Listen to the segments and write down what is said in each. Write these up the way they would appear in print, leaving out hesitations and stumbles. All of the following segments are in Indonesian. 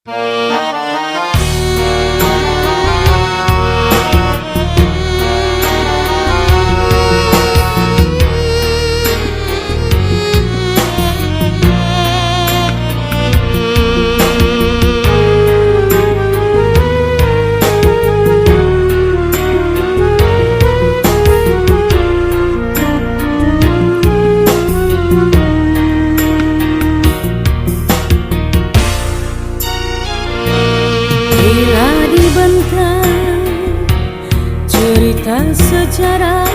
Bila dibentang cerita sejarah,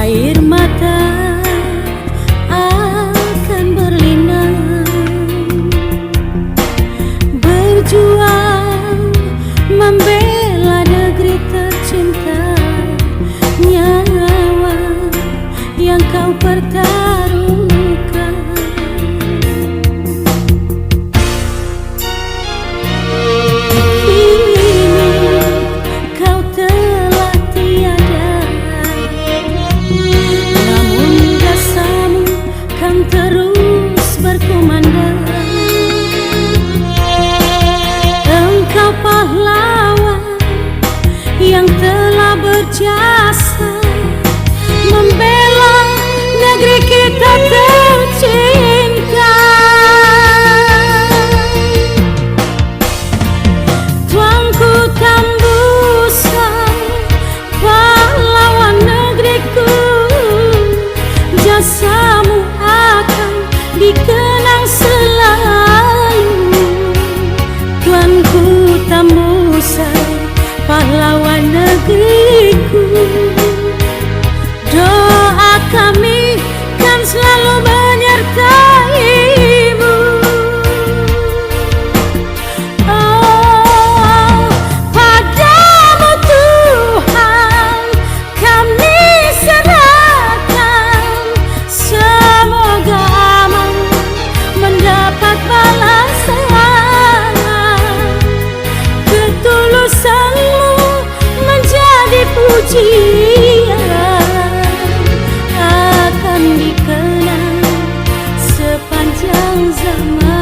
air mata akan berlinang, berjuang membela negeri tercinta, nyawa yang kau pertaruhkan. Terus berkumandang, engkau pahlawan yang telah berjasa membela negeri kita tercinta. Tuanku Tambusan, pahlawan negeriku, jasamu dikenang selalu. Tuanku Tambusan, pahlawan negeriku, doa kami kan selalu menyertaimu. Oh, padamu Tuhan kami serahkan, semoga mendapat balasan. Ketulusanmu menjadi pujian, akan dikenang sepanjang zaman.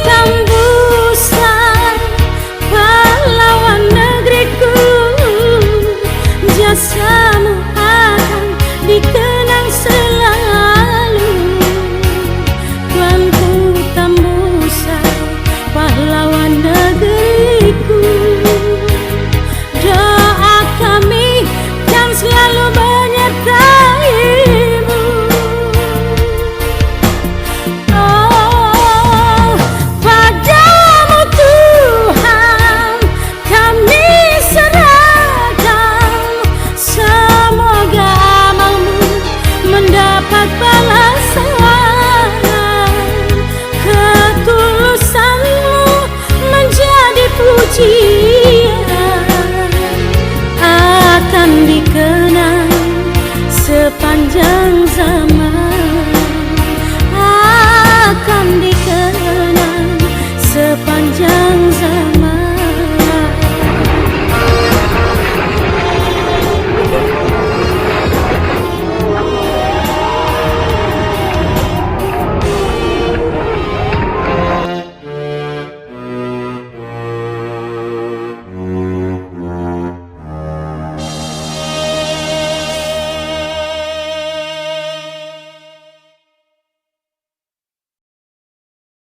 Tambusan, pahlawan negeriku, jasamu akan dikenang selalu. Tuanku Tambusan, pahlawan negeriku, doa kami kan selalu menyertaimu. Ketulusanmu menjadi pujian, akan dikenang sepanjang zaman, akan dikenang